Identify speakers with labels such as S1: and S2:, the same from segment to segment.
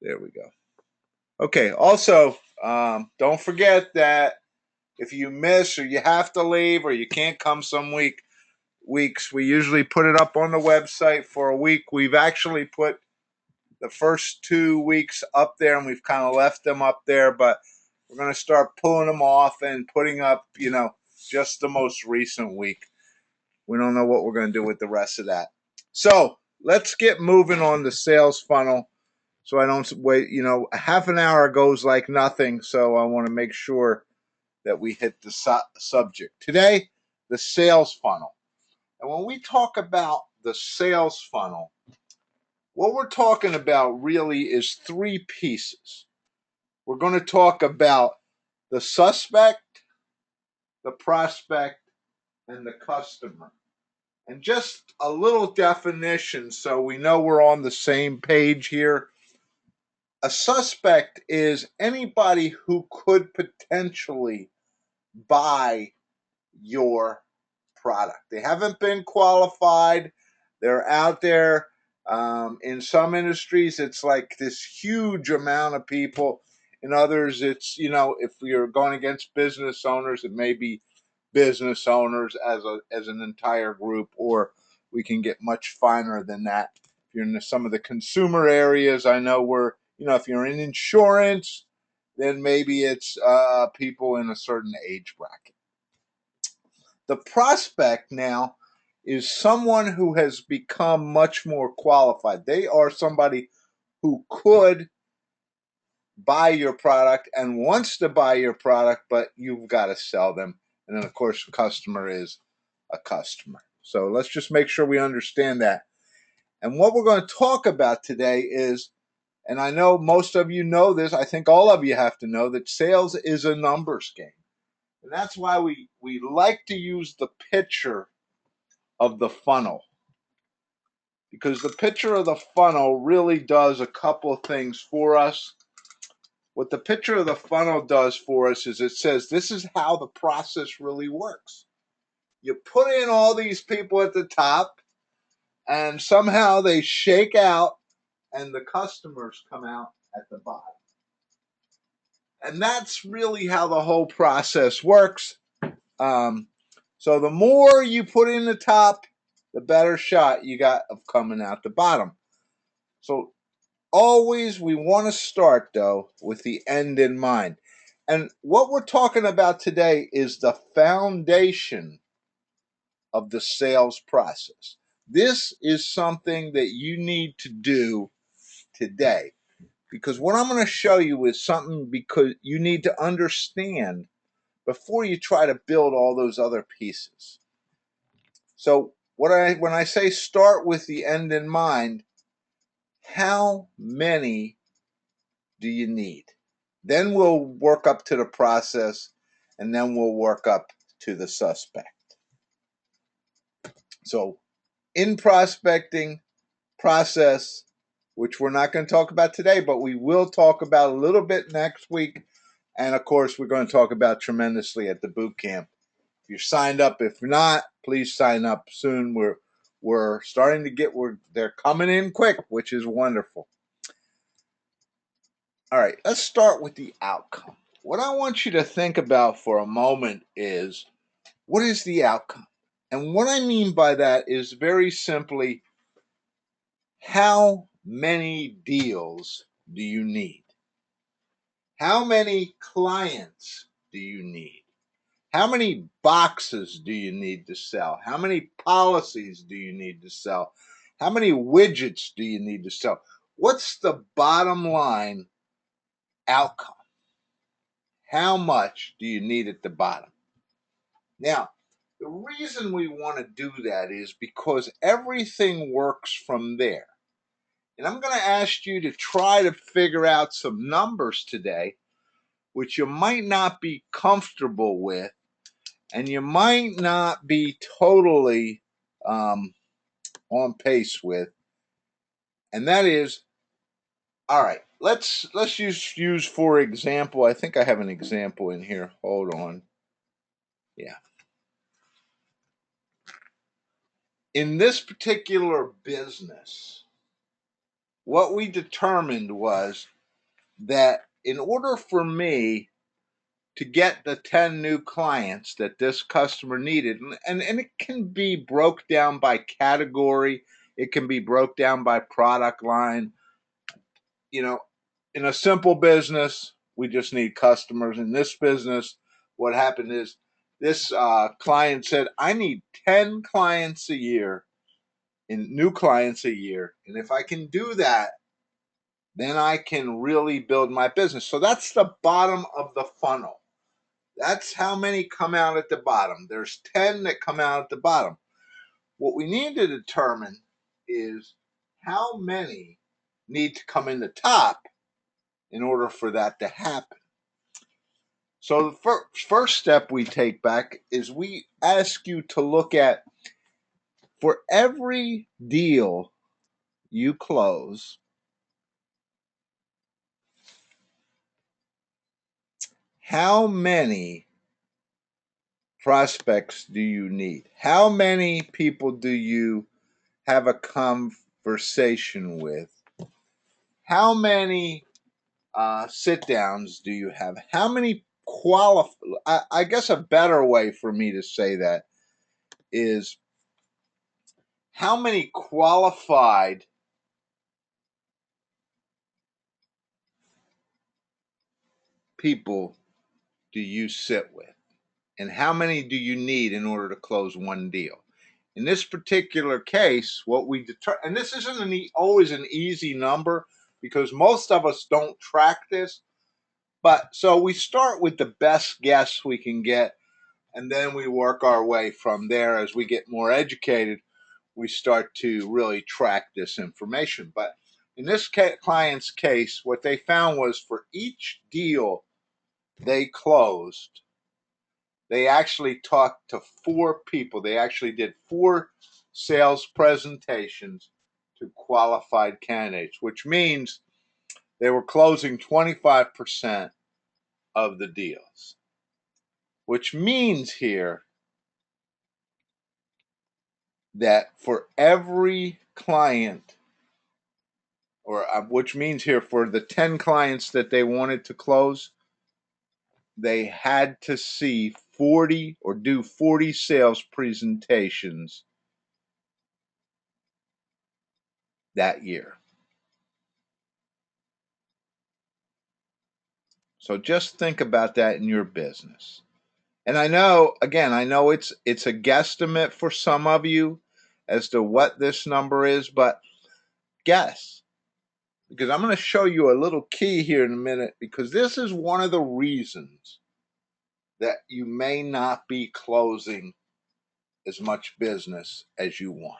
S1: There we go. Okay. Also, don't forget that if you miss or you have to leave or you can't come some weeks, we usually put it up on the website for a week. We've actually put the first 2 weeks up there, and we've kind of left them up there, but we're going to start pulling them off and putting up, just the most recent week. We don't know what we're going to do with the rest of that. So let's get moving on the sales funnel so I don't wait. A half an hour goes like nothing, so I want to make sure that we hit the subject. Today, the sales funnel. And when we talk about the sales funnel, what we're talking about really is three pieces. We're going to talk about the suspect, the prospect, and the customer. And just a little definition so we know we're on the same page here. A suspect is anybody who could potentially buy your product. They haven't been qualified. They're out there. In some industries, it's like this huge amount of people. In others, it's, if you're going against business owners, it may be business owners as an entire group, or we can get much finer than that. If you're in some of the consumer areas, I know if you're in insurance, then maybe it's people in a certain age bracket. The prospect now is someone who has become much more qualified. They are somebody who could buy your product and wants to buy your product, but you've got to sell them. And then, of course, the customer is a customer. So let's just make sure we understand that. And what we're going to talk about today is, and I know most of you know this, I think all of you have to know that sales is a numbers game. And that's why we like to use the picture of the funnel, because the picture of the funnel really does a couple of things for us. What the picture of the funnel does for us is it says this is how the process really works. You put in all these people at the top, and somehow they shake out, and the customers come out at the bottom. And that's really how the whole process works. So the more you put in the top, the better shot you got of coming out the bottom. So always we want to start, though, with the end in mind. And what we're talking about today is the foundation of the sales process. This is something that you need to do today, because what I'm going to show you is something because you need to understand before you try to build all those other pieces. So when I say start with the end in mind, how many do you need? Then we'll work up to the process, and then we'll work up to the suspect. So in prospecting process, which we're not going to talk about today, but we will talk about a little bit next week. And of course, we're going to talk about tremendously at the boot camp. If you're signed up, if not, please sign up soon. We're starting to they're coming in quick, which is wonderful. All right, let's start with the outcome. What I want you to think about for a moment is, what is the outcome? And what I mean by that is very simply, how many deals do you need? How many clients do you need? How many boxes do you need to sell? How many policies do you need to sell? How many widgets do you need to sell? What's the bottom line outcome? How much do you need at the bottom? Now, the reason we want to do that is because everything works from there. And I'm going to ask you to try to figure out some numbers today, which you might not be comfortable with, and you might not be totally on pace with. And that is, all right, let's use for example, I think I have an example in here. Hold on. Yeah. In this particular business, what we determined was that in order for me to get the 10 new clients that this customer needed, and it can be broke down by category, it can be broke down by product line. You know, in a simple business, we just need customers. In this business, what happened is this client said, I need 10 clients a year, in new clients a year. And if I can do that, then I can really build my business. So that's the bottom of the funnel. That's how many come out at the bottom. There's 10 that come out at the bottom. What we need to determine is how many need to come in the top in order for that to happen. So the first step we take back is we ask you to look at, for every deal you close, how many prospects do you need? How many people do you have a conversation with? How many sit downs do you have? How many I guess a better way for me to say that is, how many qualified people do you sit with? And how many do you need in order to close one deal? In this particular case, what we determine, and this isn't always an easy number because most of us don't track this, but so we start with the best guess we can get, and then we work our way from there. As we get more educated, we start to really track this information. But in this client's case, what they found was for each deal they closed, they actually talked to 4 people. They actually did 4 sales presentations to qualified candidates, which means they were closing 25% of the deals. Which means here that for every client, or which means here for the 10 clients that they wanted to close, they had to see 40 or do 40 sales presentations that year. So just think about that in your business. And I know, again, I know it's a guesstimate for some of you as to what this number is, but guess. Because I'm going to show you a little key here in a minute, because this is one of the reasons that you may not be closing as much business as you want.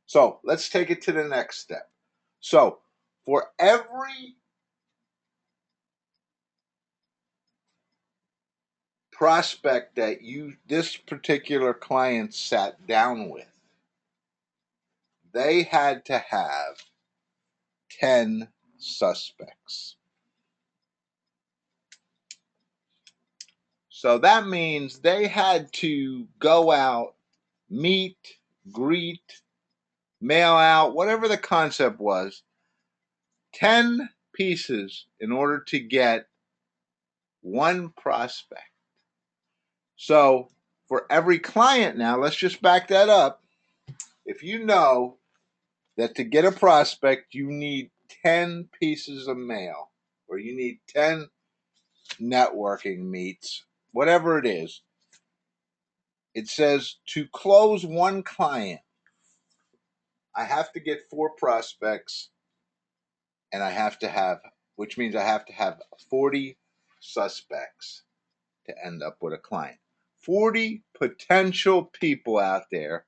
S1: So let's take it to the next step. So for every prospect that this particular client sat down with, they had to have 10 suspects. So that means they had to go out, meet, greet, mail out, whatever the concept was, 10 pieces in order to get one prospect. So for every client now, let's just back that up. If you know that to get a prospect, you need 10 pieces of mail, or you need 10 networking meets, whatever it is, it says to close one client, I have to get 4 prospects, and I have to have, which means I have to have 40 suspects to end up with a client. 40 potential people out there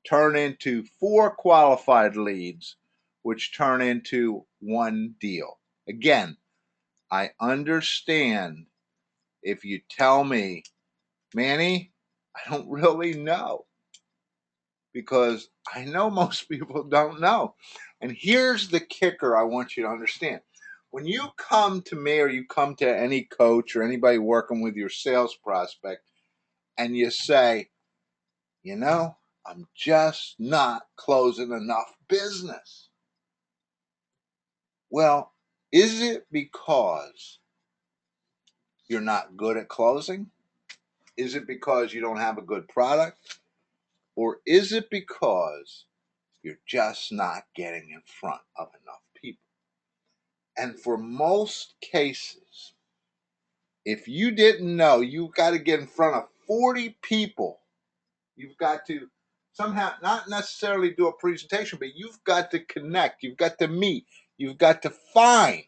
S1: turn into 4 qualified leads, which turn into 1 deal. Again, I understand if you tell me, Manny, I don't really know, because I know most people don't know. And here's the kicker I want you to understand. When you come to me, or you come to any coach or anybody working with your sales prospect, and you say, I'm just not closing enough business. Well, is it because you're not good at closing? Is it because you don't have a good product? Or is it because you're just not getting in front of enough people? And for most cases, if you didn't know, you've got to get in front of 40 people. You've got to somehow, not necessarily do a presentation, but you've got to connect. You've got to meet. You've got to find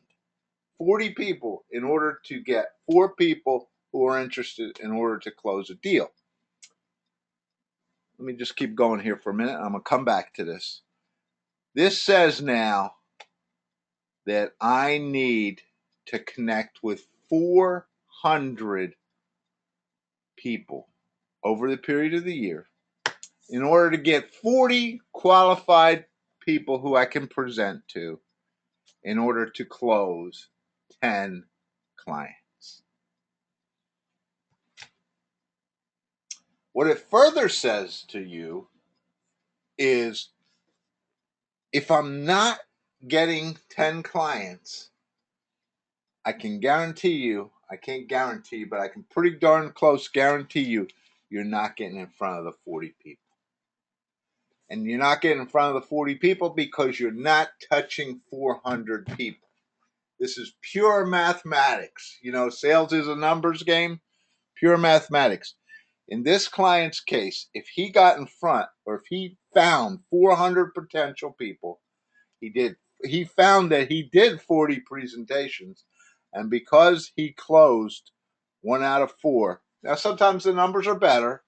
S1: 40 people in order to get 4 people who are interested in order to close a deal. Let me just keep going here for a minute. I'm going to come back to this. This says now that I need to connect with 400 people over the period of the year in order to get 40 qualified people who I can present to in order to close 10 clients. What it further says to you is if I'm not getting 10 clients, I can guarantee you, I can't guarantee you, but I can pretty darn close guarantee you, you're not getting in front of the 40 people. And you're not getting in front of the 40 people because you're not touching 400 people. This is pure mathematics. You know, sales is a numbers game, pure mathematics. In this client's case, if he got in front or if he found 400 potential people, he found that he did 40 presentations, and because he closed 1 out of 4. Now sometimes the numbers are better.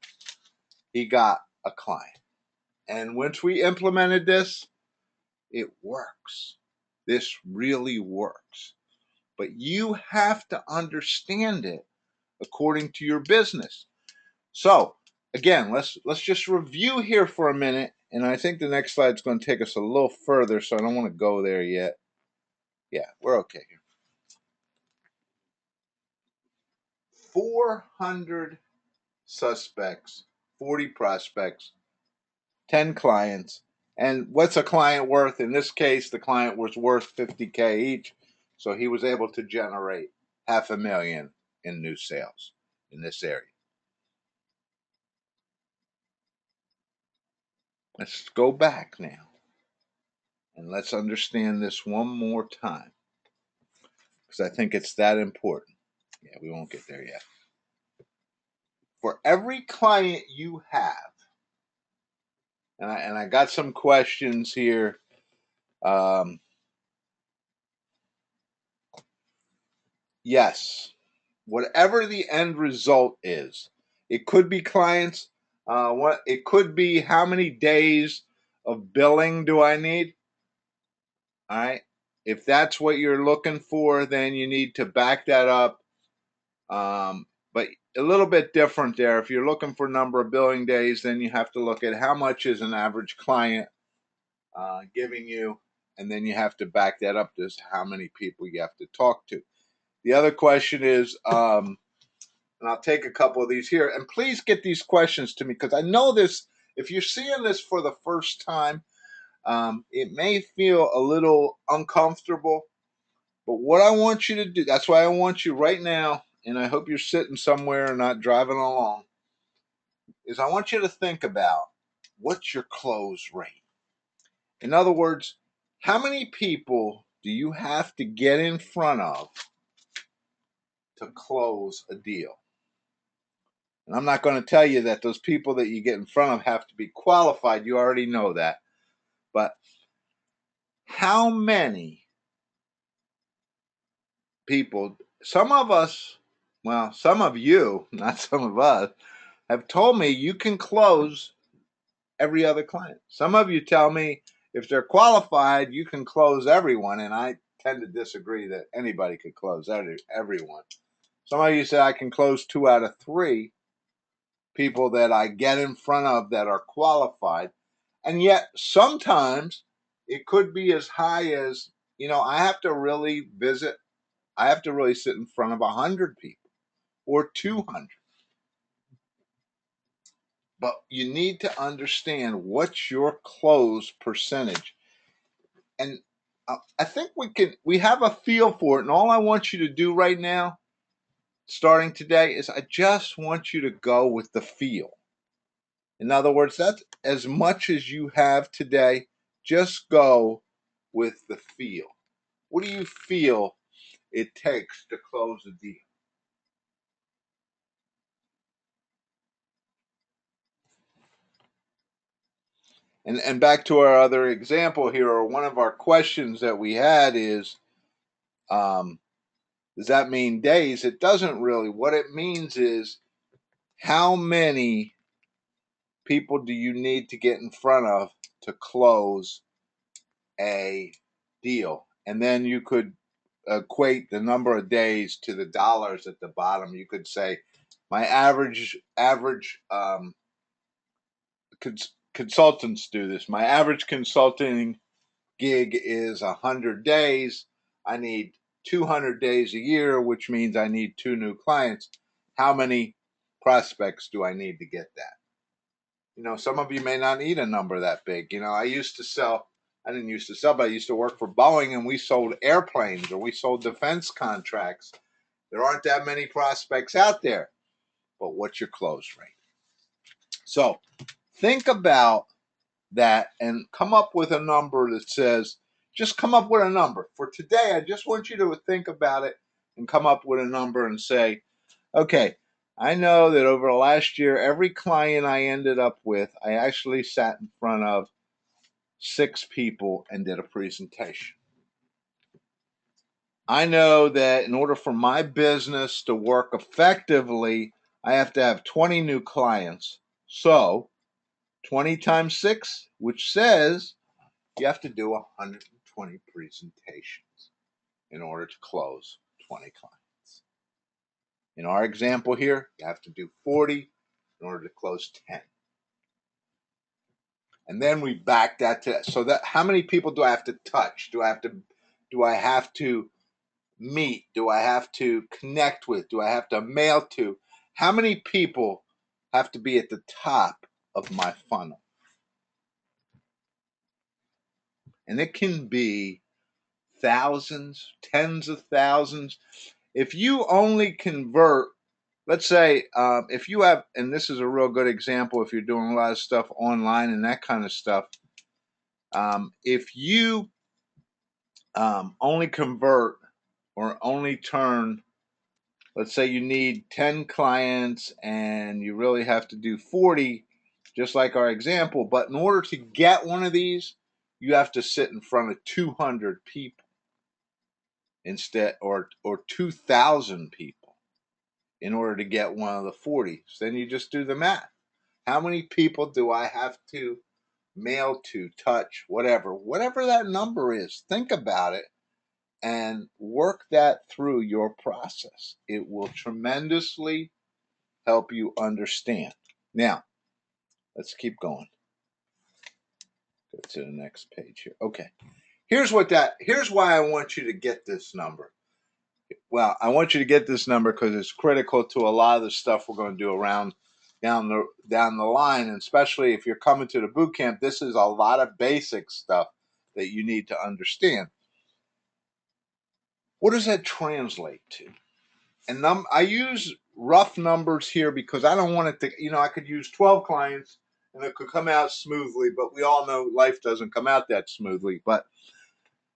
S1: He got a client. And once we implemented this, it works. This really works. But you have to understand it according to your business. So, again, let's just review here for a minute, and I think the next slide is going to take us a little further, so I don't want to go there yet. Yeah, we're okay here. 400 suspects, 40 prospects, 10 clients. And what's a client worth? In this case, the client was worth $50K each, so he was able to generate $500,000 in new sales in this area. Let's go back now and let's understand this one more time because I think it's that important. Yeah, we won't get there yet. For every client you have, and I got some questions here. Yes, whatever the end result is, it could be clients. What it could be, how many days of billing do I need? All right. If that's what you're looking for, then you need to back that up. But a little bit different there. If you're looking for number of billing days, then you have to look at how much is an average client giving you, and then you have to back that up to how many people you have to talk to. The other question is, and I'll take a couple of these here, and please get these questions to me because I know this. If you're seeing this for the first time, it may feel a little uncomfortable, but what I want you to do, that's why I want you right now, and I hope you're sitting somewhere and not driving along, is I want you to think about what's your close rate. In other words, how many people do you have to get in front of to close a deal? And I'm not going to tell you that those people that you get in front of have to be qualified. You already know that. But how many people, some of us, well, some of you, not some of us, have told me you can close every other client. Some of you tell me if they're qualified, you can close everyone. And I tend to disagree that anybody could close everyone. Some of you say I can close 2 out of 3 people that I get in front of that are qualified. And yet sometimes it could be as high as, I have to really sit in front of 100 people or 200. But you need to understand what's your close percentage. And I think we have a feel for it, and all I want you to do right now, starting today, is I just want you to go with the feel. In other words, that's as much as you have today. Just go with the feel. What do you feel it takes to close a deal? And back to our other example here, or one of our questions that we had is, um, does that mean days? It doesn't really. What it means is, how many people do you need to get in front of to close a deal? And then you could equate the number of days to the dollars at the bottom. You could say, my average consultants do this. My average consulting gig is 100 days. I need 200 days a year, which means I need 2 new clients. How many prospects do I need to get that? Some of you may not need a number that big. I didn't used to sell, but I used to work for Boeing, and we sold airplanes, or we sold defense contracts. There aren't that many prospects out there, but what's your close rate? So think about that and come up with a number that says, just come up with a number. For today, I just want you to think about it and come up with a number and say, okay, I know that over the last year, every client I ended up with, I actually sat in front of 6 people and did a presentation. I know that in order for my business to work effectively, I have to have 20 new clients. So 20 times 6, which says you have to do 120 presentations in order to close 20 clients. In our example here, you have to do 40 in order to close 10. And then we back that to, so that how many people do I have to touch? Do I have to meet? Do I have to connect with? Do I have to mail to? How many people have to be at the top of my funnel? And it can be thousands, tens of thousands. If you only convert, let's say, if you have, and this is a real good example, if you're doing a lot of stuff online and that kind of stuff, if you only convert or only turn, let's say you need 10 clients and you really have to do 40, just like our example, but in order to get one of these, you have to sit in front of 200 people instead, or 2,000 people in order to get one of the 40. So then you just do the math. How many people do I have to mail to, touch, whatever that number is? Think about it and work that through your process. It will tremendously help you understand. Now, let's keep going. Go to the next page here. Okay. Here's why I want you to get this number. Well, I want you to get this number because it's critical to a lot of the stuff we're going to do around down the line, and especially if you're coming to the boot camp, this is a lot of basic stuff that you need to understand. What does that translate to? And I use rough numbers here because I don't want it to, I could use 12 clients and it could come out smoothly, but we all know life doesn't come out that smoothly. But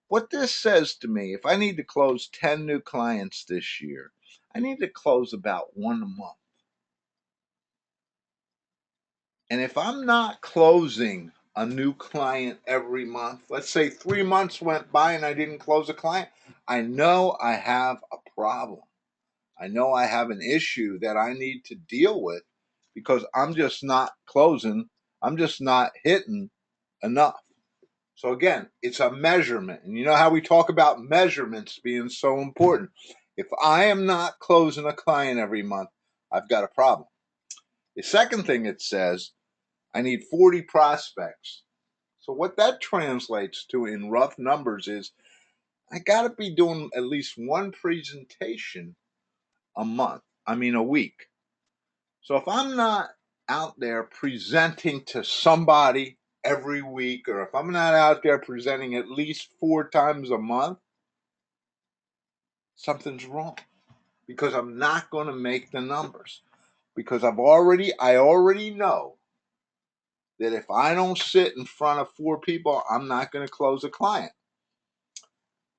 S1: what this says to me, if I need to close 10 new clients this year, I need to close about 1 a month. And if I'm not closing a new client every month, let's say 3 months went by and I didn't close a client, I know I have a problem. I know I have an issue that I need to deal with because I'm just not closing. I'm just not hitting enough. So again, it's a measurement. And you know how we talk about measurements being so important. If I am not closing a client every month, I've got a problem. The second thing it says, I need 40 prospects. So what that translates to in rough numbers is I got to be doing at least one presentation a week. So if I'm not out there presenting to somebody every week, or if I'm not out there presenting at least 4 times a month, something's wrong, because I'm not going to make the numbers, because I already know that if I don't sit in front of 4 people, I'm not going to close a client.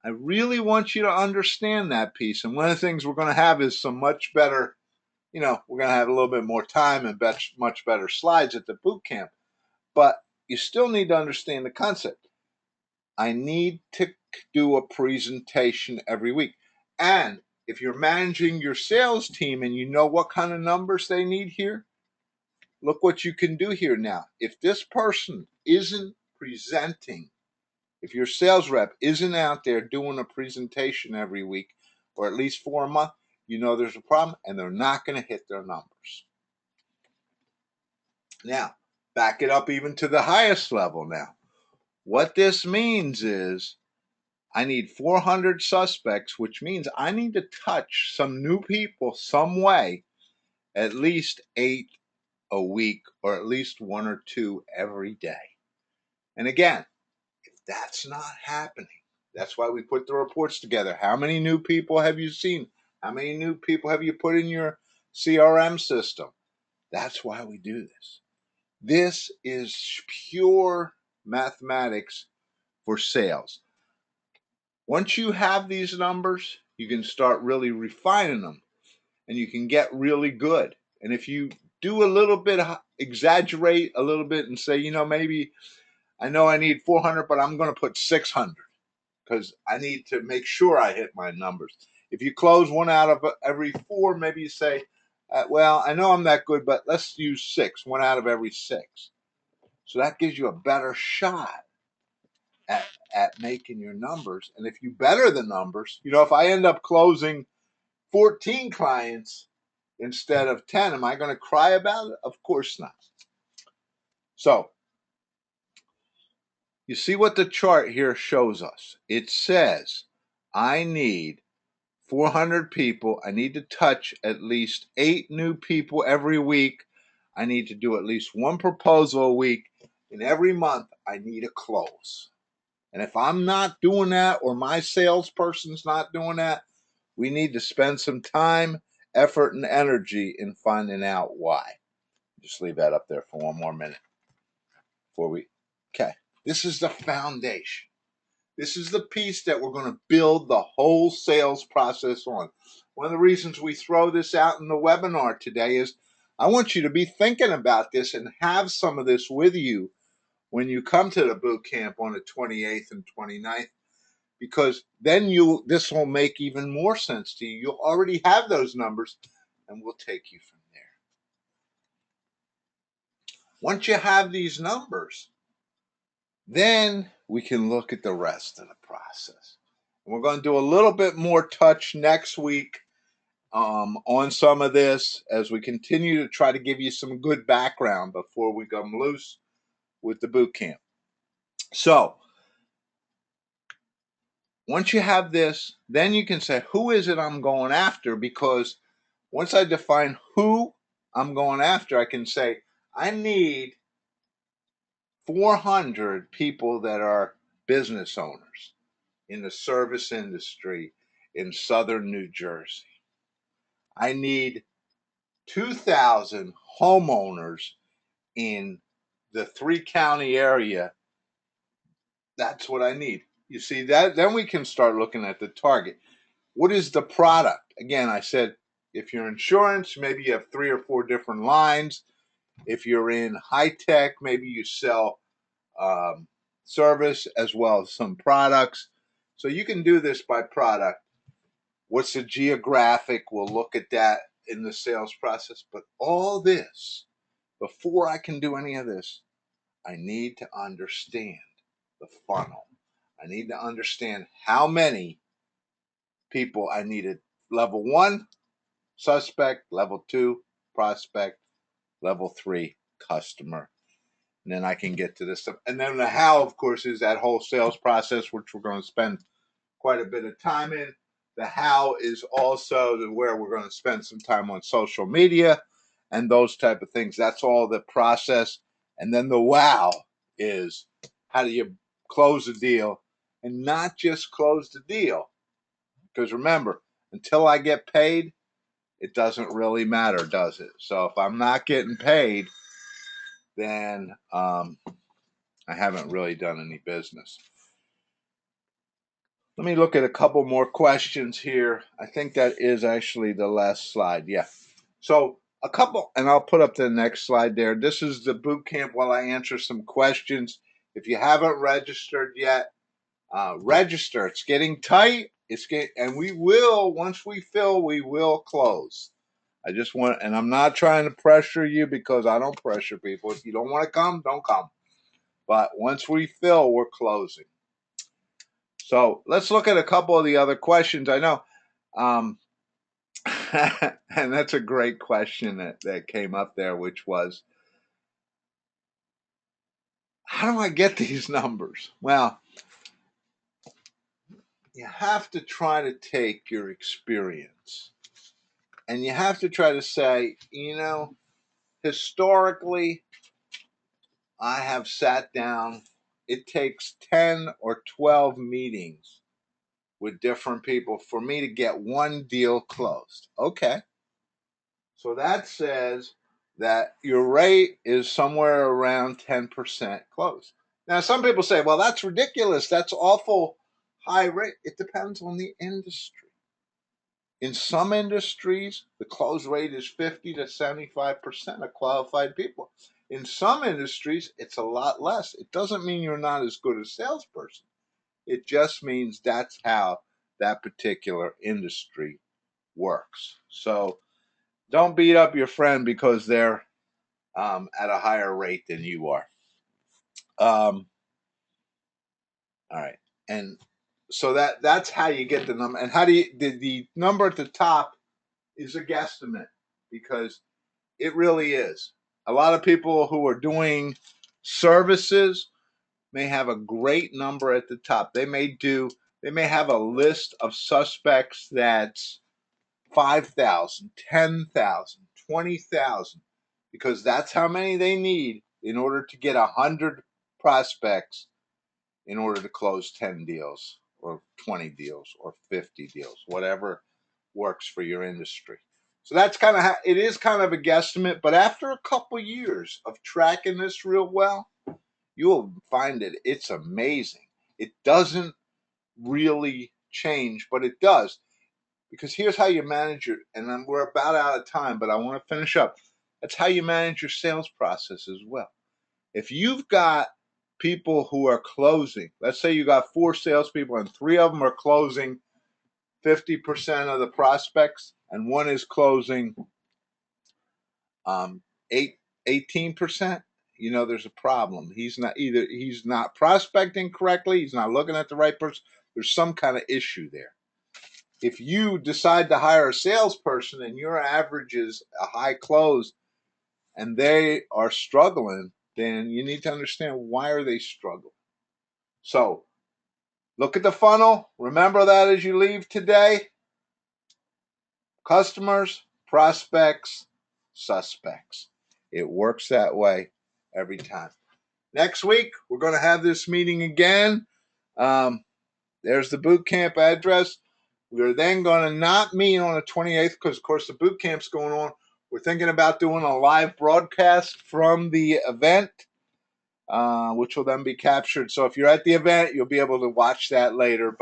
S1: I really want you to understand that piece. And one of the things we're going to have is some much better, we're going to have a little bit more time and much better slides at the boot camp. But you still need to understand the concept. I need to do a presentation every week. And if you're managing your sales team and you know what kind of numbers they need here, look what you can do here now. If this person isn't presenting, if your sales rep isn't out there doing a presentation every week, or at least 4 a month, you know there's a problem, and they're not going to hit their numbers. Now, back it up even to the highest level now. What this means is I need 400 suspects, which means I need to touch some new people some way, at least 8 a week, or at least 1 or 2 every day. And again, if that's not happening, that's why we put the reports together. How many new people have you seen? How many new people have you put in your CRM system? That's why we do this. This is pure mathematics for sales. Once you have these numbers, you can start really refining them, and you can get really good. And if you do a little bit, exaggerate a little bit and say, maybe I know I need 400, but I'm going to put 600 because I need to make sure I hit my numbers. If you close 1 out of every 4, maybe you say, well, I know I'm that good, but let's use 6, 1 out of every 6. So that gives you a better shot at making your numbers. And if you better the numbers, if I end up closing 14 clients instead of 10, am I going to cry about it? Of course not. So you see what the chart here shows us. It says I need 400 people. I need to touch at least 8 new people every week. I need to do at least 1 proposal a week. And every month I need a close. And if I'm not doing that, or my salesperson's not doing that, we need to spend some time, effort, and energy in finding out why. Just leave that up there for 1 more minute before we. Okay. This is the foundation. This is the piece that we're going to build the whole sales process on. One of the reasons we throw this out in the webinar today is I want you to be thinking about this and have some of this with you when you come to the boot camp on the 28th and 29th, because then this will make even more sense to you. You'll already have those numbers, and we'll take you from there. Once you have these numbers, then we can look at the rest of the process. And we're going to do a little bit more touch next week on some of this as we continue to try to give you some good background before we come loose with the boot camp. So once you have this, then you can say, who is it I'm going after? Because once I define who I'm going after, I can say, I need 400 people that are business owners in the service industry in southern New Jersey. I need 2,000 homeowners in the 3-county area. That's what I need. You see that? Then we can start looking at the target. What is the product? Again, I said, if you're insurance, maybe you have 3 or 4 different lines. If you're in high tech, maybe you sell service as well as some products. So you can do this by product. What's the geographic? We'll look at that in the sales process. But all this, before I can do any of this, I need to understand the funnel. I need to understand how many people I needed. Level 1, suspect. Level 2, prospect. Level 3, customer. And then I can get to this stuff. And then the how, of course, is that whole sales process, which we're going to spend quite a bit of time in. The how is also where we're going to spend some time on social media and those type of things. That's all the process. And then the wow is how do you close a deal, and not just close the deal. Because remember, until I get paid, it doesn't really matter, does it? So if I'm not getting paid, then I haven't really done any business. Let me look at a couple more questions here. I think that is actually the last slide. Yeah. So a couple, and I'll put up the next slide there. This is the boot camp while I answer some questions. If you haven't registered yet, register. It's getting tight. And we will, once we fill, we will close. I just want, and I'm not trying to pressure you because I don't pressure people. If you don't want to come, don't come. But once we fill, we're closing. So let's look at a couple of the other questions. I know, and that's a great question that came up there, which was, how do I get these numbers? Well, you have to try to take your experience and you have to try to say, historically, I have sat down. It takes 10 or 12 meetings with different people for me to get one deal closed. Okay. So that says that your rate is somewhere around 10% close. Now, some people say, well, that's ridiculous. That's awful high rate. It depends on the industry. In some industries, the close rate is 50 to 75% of qualified people. In some industries, it's a lot less. It doesn't mean you're not as good a salesperson. It just means that's how that particular industry works. So don't beat up your friend because they're at a higher rate than you are. All right. And so that's how you get the number. And how do you, the number at the top is a guesstimate because it really is. A lot of people who are doing services may have a great number at the top. They may have a list of suspects that's 5,000, 10,000, 20,000, because that's how many they need in order to get 100 prospects in order to close 10 deals or 20 deals or 50 deals, whatever works for your industry. So that's kind of how it is, kind of a guesstimate. But after a couple years of tracking this real well, you will find that it's amazing. It doesn't really change, but it does. Because here's how you manage your, and then we're about out of time, but I want to finish up. That's how you manage your sales process as well. If you've got people who are closing, let's say you got 4 salespeople and 3 of them are closing 50% of the prospects, and one is closing 18%, there's a problem. He's not prospecting correctly, he's not looking at the right person. There's some kind of issue there. If you decide to hire a salesperson and your average is a high close and they are struggling, then you need to understand why are they struggling. So look at the funnel. Remember that as you leave today. Customers, prospects, suspects. It works that way every time. Next week, we're going to have this meeting again. There's the boot camp address. We're then going to not meet on the 28th because, of course, the boot camp's going on. We're thinking about doing a live broadcast from the event, which will then be captured. So if you're at the event, you'll be able to watch that later,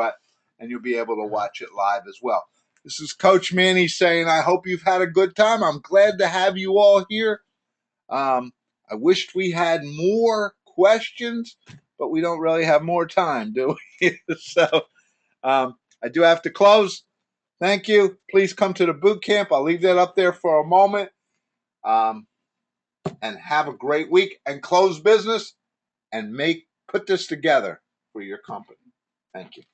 S1: and you'll be able to watch it live as well. This is Coach Manny saying, I hope you've had a good time. I'm glad to have you all here. I wished we had more questions, but we don't really have more time, do we? So I do have to close. Thank you. Please come to the boot camp. I'll leave that up there for a moment. And have a great week and close business and put this together for your company. Thank you.